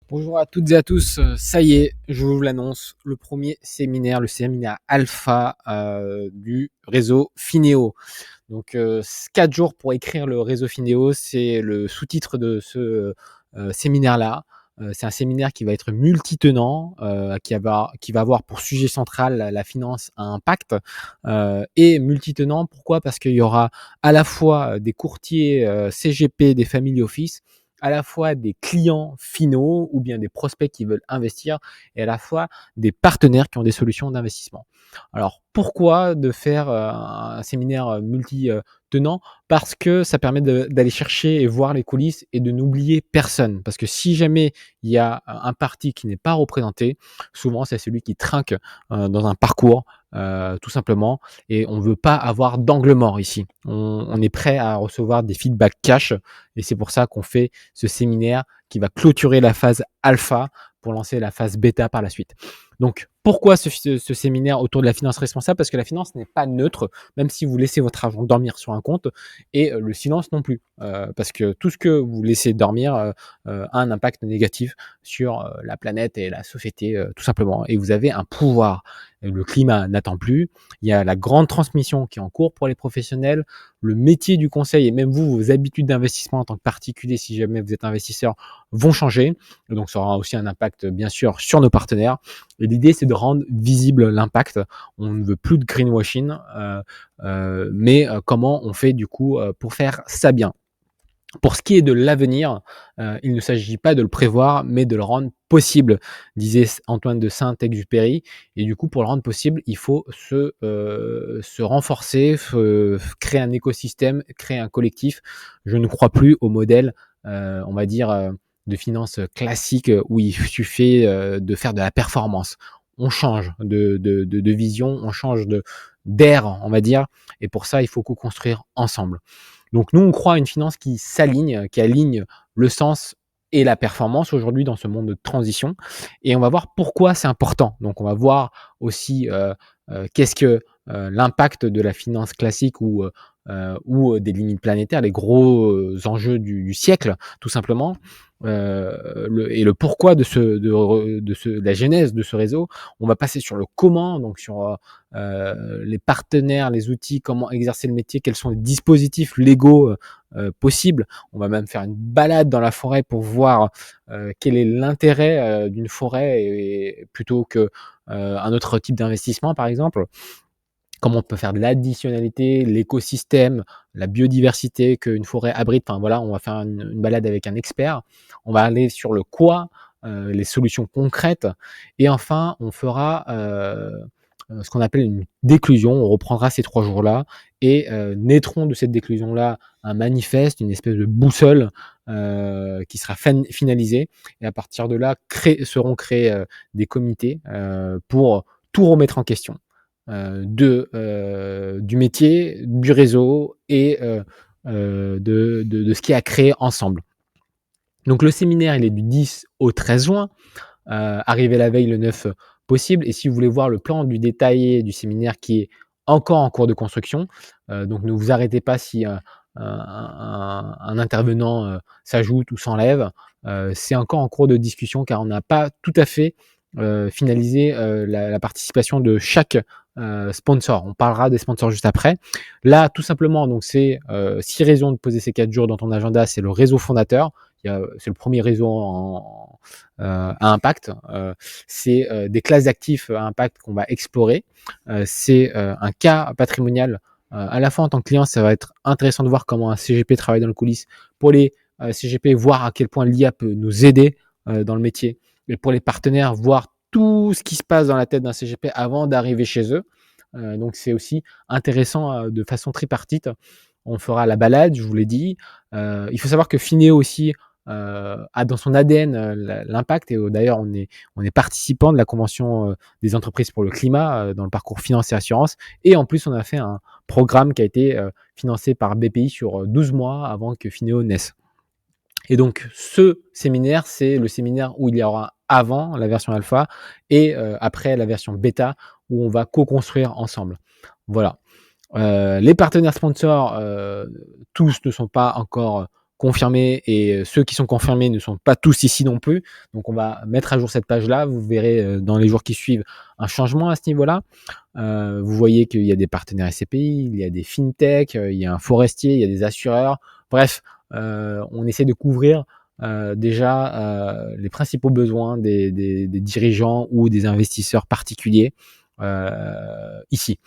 Bonjour à toutes et à tous, ça y est, je vous l'annonce, le premier séminaire, le séminaire alpha du réseau Fineo. Donc 4 jours pour écrire le réseau Fineo, c'est le sous-titre de ce séminaire-là. C'est un séminaire qui va être multitenant, qui va avoir pour sujet central la finance à impact, et multitenant. Pourquoi? Parce qu'il y aura à la fois des courtiers CGP, des family office, à la fois des clients finaux ou bien des prospects qui veulent investir, et à la fois des partenaires qui ont des solutions d'investissement. Alors pourquoi de faire un séminaire multi-tenant? Parce que ça permet d'aller chercher et voir les coulisses et de n'oublier personne. Parce que si jamais il y a un parti qui n'est pas représenté, souvent c'est celui qui trinque dans un parcours, tout simplement, et on ne veut pas avoir d'angle mort ici. On est prêt à recevoir des feedbacks cash, et c'est pour ça qu'on fait ce séminaire qui va clôturer la phase alpha pour lancer la phase bêta par la suite. Donc, pourquoi ce séminaire autour de la finance responsable? Parce que la finance n'est pas neutre, même si vous laissez votre argent dormir sur un compte, et le silence non plus. Parce que tout ce que vous laissez dormir a un impact négatif sur la planète et la société, tout simplement. Et vous avez un pouvoir. Le climat n'attend plus. Il y a la grande transmission qui est en cours pour les professionnels. Le métier du conseil et même vous, vos habitudes d'investissement en tant que particulier, si jamais vous êtes investisseur, vont changer. Donc, ça aura aussi un impact, bien sûr, sur nos partenaires. Et l'idée, c'est de rendre visible l'impact. On ne veut plus de greenwashing, mais comment on fait du coup pour faire ça bien? Pour ce qui est de l'avenir, il ne s'agit pas de le prévoir, mais de le rendre possible, disait Antoine de Saint-Exupéry. Et du coup, pour le rendre possible, il faut se renforcer, créer un écosystème, créer un collectif. Je ne crois plus au modèle, on va dire, de finance classique où il suffit de faire de la performance. On change de vision, on change d'air, on va dire, et pour ça, il faut co-construire ensemble. Donc nous, on croit à une finance qui s'aligne, qui aligne le sens et la performance aujourd'hui dans ce monde de transition. Et on va voir pourquoi c'est important. Donc on va voir aussi qu'est-ce que l'impact de la finance classique ou des limites planétaires, les gros enjeux du siècle, tout simplement. Et le pourquoi de la genèse de ce réseau. On va passer sur le comment, donc sur les partenaires, les outils, comment exercer le métier, quels sont les dispositifs légaux possibles. On va même faire une balade dans la forêt pour voir quel est l'intérêt d'une forêt plutôt que un autre type d'investissement, par exemple. Comment on peut faire de l'additionnalité, l'écosystème, la biodiversité qu'une forêt abrite. Enfin voilà, on va faire une balade avec un expert. On va aller sur le quoi, les solutions concrètes. Et enfin, on fera ce qu'on appelle une déclusion. On reprendra ces 3 jours-là et naîtront de cette déclusion-là un manifeste, une espèce de boussole qui sera finalisée. Et à partir de là, seront créés des comités pour tout remettre en question du métier, du réseau et de ce qui a créé ensemble. Donc le séminaire, il est du 10 au 13 juin. Arrivez la veille, le 9 possible. Et si vous voulez voir le plan du détaillé du séminaire qui est encore en cours de construction, donc ne vous arrêtez pas si un intervenant s'ajoute ou s'enlève. C'est encore en cours de discussion car on n'a pas tout à fait finalisé la participation de chaque sponsor. On parlera des sponsors juste après. Là, tout simplement, donc c'est 6 raisons de poser ces 4 jours dans ton agenda. C'est le réseau fondateur. C'est le premier réseau à impact. C'est des classes d'actifs à impact qu'on va explorer. C'est un cas patrimonial. À la fois en tant que client, ça va être intéressant de voir comment un CGP travaille dans le coulisses. Pour les CGP, voir à quel point l'IA peut nous aider dans le métier. Et pour les partenaires, voir tout ce qui se passe dans la tête d'un CGP avant d'arriver chez eux. Donc c'est aussi intéressant de façon tripartite. On fera la balade, je vous l'ai dit. Il faut savoir que Fineo aussi a dans son ADN l'impact. Et d'ailleurs, on est participant de la Convention des entreprises pour le climat dans le parcours finance et assurance. Et en plus, on a fait un programme qui a été financé par BPI sur 12 mois avant que Fineo naisse. Et donc, ce séminaire, c'est le séminaire où il y aura avant la version alpha et après la version bêta où on va co-construire ensemble. Voilà. Les partenaires sponsors, tous ne sont pas encore confirmés et ceux qui sont confirmés ne sont pas tous ici non plus. Donc on va mettre à jour cette page-là. Vous verrez, dans les jours qui suivent un changement à ce niveau-là. Vous voyez qu'il y a des partenaires SCPI, il y a des fintech, il y a un forestier, il y a des assureurs. Bref, on essaie de couvrir, déjà, les principaux besoins des dirigeants ou des investisseurs particuliers, ici.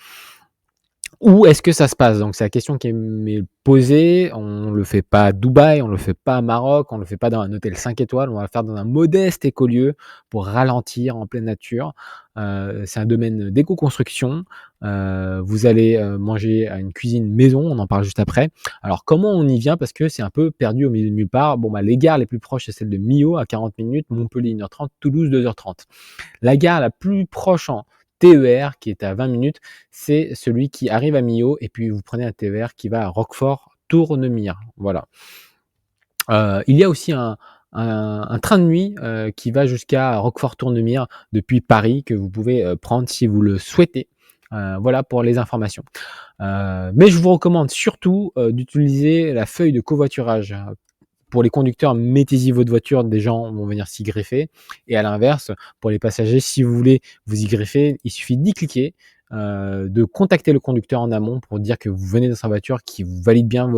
Où est-ce que ça se passe? Donc c'est la question qui m'est posée. On le fait pas à Dubaï, on le fait pas à Maroc, on le fait pas dans un hôtel 5 étoiles, on va le faire dans un modeste écolieu pour ralentir en pleine nature. C'est un domaine d'éco-construction. Vous allez, manger à une cuisine maison, on en parle juste après. Alors comment on y vient? Parce que c'est un peu perdu au milieu de nulle part. Bon, bah, les gares les plus proches, c'est celle de Millau à 40 minutes, Montpellier 1h30, Toulouse 2h30. La gare la plus proche en TER, qui est à 20 minutes, c'est celui qui arrive à Millau et puis vous prenez un TER qui va à Roquefort-Tournemire. Voilà. Il y a aussi un train de nuit, qui va jusqu'à Roquefort-Tournemire depuis Paris que vous pouvez, prendre si vous le souhaitez. Voilà pour les informations. Mais je vous recommande surtout, d'utiliser la feuille de covoiturage. Pour les conducteurs, mettez-y votre voiture, des gens vont venir s'y greffer. Et à l'inverse, pour les passagers, si vous voulez vous y greffer, il suffit d'y cliquer, de contacter le conducteur en amont pour dire que vous venez dans sa voiture, qu'il vous valide bien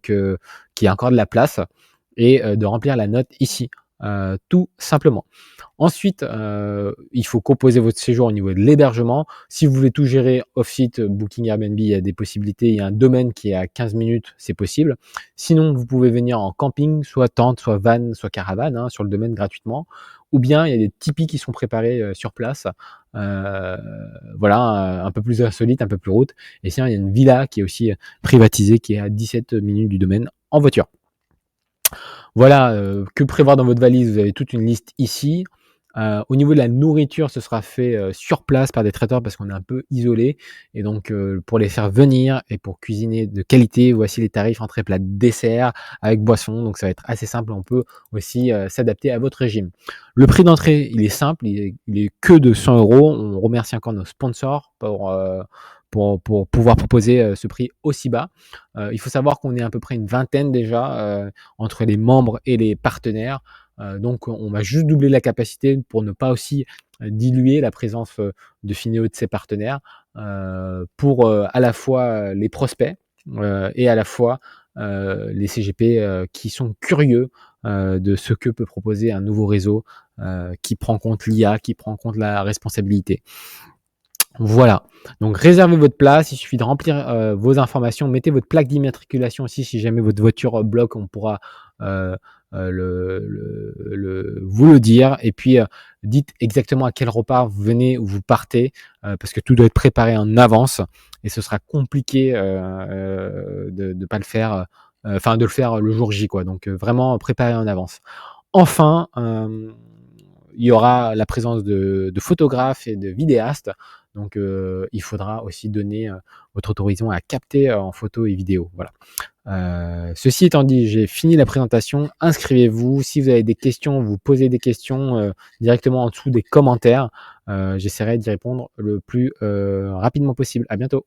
qu'il y a encore de la place et de remplir la note ici, tout simplement. Ensuite, il faut composer votre séjour au niveau de l'hébergement. Si vous voulez tout gérer off-site, Booking, Airbnb, il y a des possibilités. Il y a un domaine qui est à 15 minutes, c'est possible. Sinon, vous pouvez venir en camping, soit tente, soit van, soit caravane, hein, sur le domaine gratuitement. Ou bien, il y a des tipis qui sont préparés sur place. Euh, voilà, un peu plus insolite, un peu plus route. Et sinon, il y a une villa qui est aussi privatisée, qui est à 17 minutes du domaine en voiture. Voilà, que prévoir dans votre valise? Vous avez toute une liste ici. Au niveau de la nourriture, ce sera fait, sur place par des traiteurs parce qu'on est un peu isolé et donc pour les faire venir et pour cuisiner de qualité, voici les tarifs entrée, plat, dessert avec boisson. Donc ça va être assez simple, on peut aussi, s'adapter à votre régime. Le prix d'entrée, il est simple, il est que de 100 €. On remercie encore nos sponsors pour pouvoir proposer, ce prix aussi bas. Il faut savoir qu'on est à peu près une vingtaine déjà, entre les membres et les partenaires. Donc on va juste doubler la capacité pour ne pas aussi diluer la présence de Finéo et de ses partenaires, pour à la fois les prospects et à la fois les CGP qui sont curieux de ce que peut proposer un nouveau réseau qui prend en compte l'IA, qui prend en compte la responsabilité. Voilà, donc réservez votre place, il suffit de remplir, vos informations, mettez votre plaque d'immatriculation aussi si jamais votre voiture, bloque, on pourra, heu vous le dire et puis, dites exactement à quel repas vous venez ou vous partez, parce que tout doit être préparé en avance et ce sera compliqué, de pas le faire, enfin de le faire le jour J quoi, donc vraiment préparer en avance. Enfin, il y aura la présence de photographes et de vidéastes, donc il faudra aussi donner, votre autorisation à capter, en photo et vidéo, voilà. Ceci étant dit, j'ai fini la présentation. Inscrivez-vous. Si vous avez des questions, vous posez des questions, directement en dessous des commentaires. J'essaierai d'y répondre le plus, rapidement possible. À bientôt.